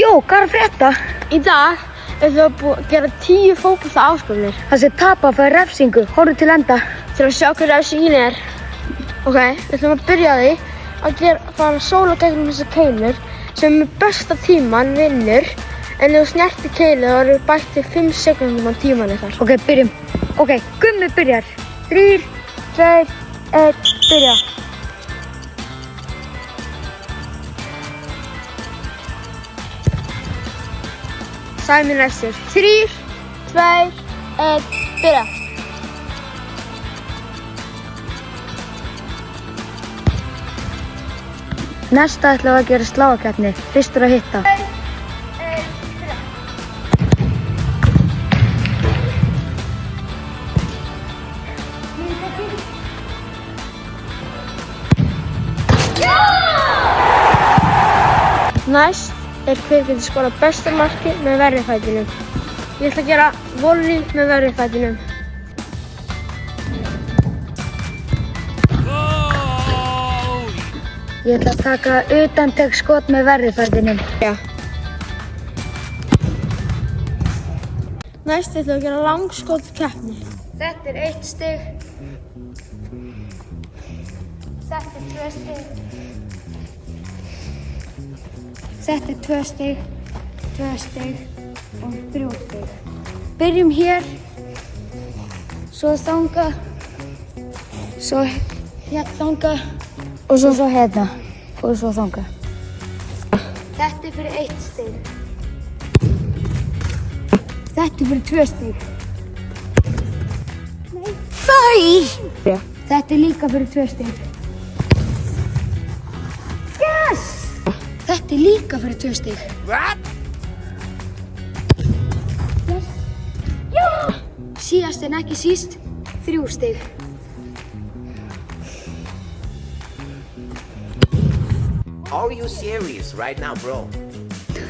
Jó, hvað er að frétta? Í dag erum við búin að gera 10 fótbolta áskoranir. Það sem tapar fær refsingu, horfðu til enda. Til að sjá hver refsingin er. Ok, við ætlum að byrja á því að fara sóla gegnum þessar keilur sem með besta tíman vinnur. En ef þú snertir keilu þá eru bætti 5 sekúndum á tímanni þar. Ok, byrjum. Ok, Gummi byrjar. 3, 2, 1, byrja. Sæmi næstur. 3, 2, 1, byrja. Næsta ætlum við að gera sláakeppni. Fyrstur að hitta. Næst er hver getur skorað besta markið með verri fætinum. Ég ætla að gera volley með verri fætinum. Ég ætla að taka utantek skot með verri fætinum. Já. Næst ætla að gera langskotkeppni. Þetta er 1 stig. Þetta er 2 stig. Þetta er 2 stig, 2 stig og 3 stig. Byrjum hér, svo þangað, svo þangað og svo hérna og svo þangað. Þetta er fyrir 1 stig. Þetta er fyrir 2 stig. Nei. Þæ! Þetta er líka fyrir 2 stig. Yes! Þetta er líka fyrir 2 stig. What? Yes. Já! Síðast en ekki síst, 3 stig. Are you serious right now, bro?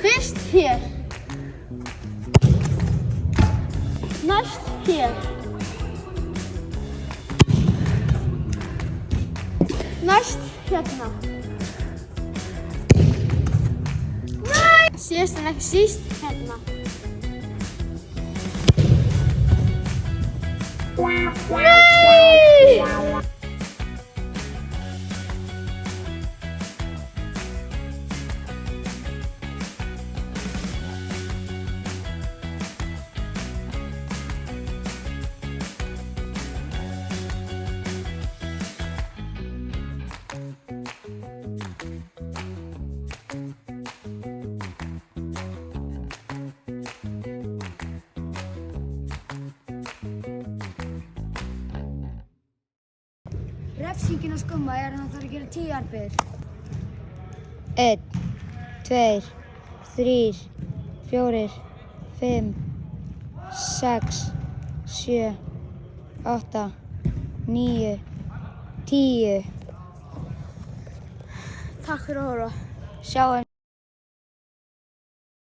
Fyrst hér. Næst hér. Næst hérna. Síðast en ekki síst hérna. Nei! Refsingin að skumma er að hann þarf að gera 10 armbeiðir. 1, 2, 3, 4, 5, 6, 7, 8, 9, 10. Takk fyrir að horfa. Sjáum.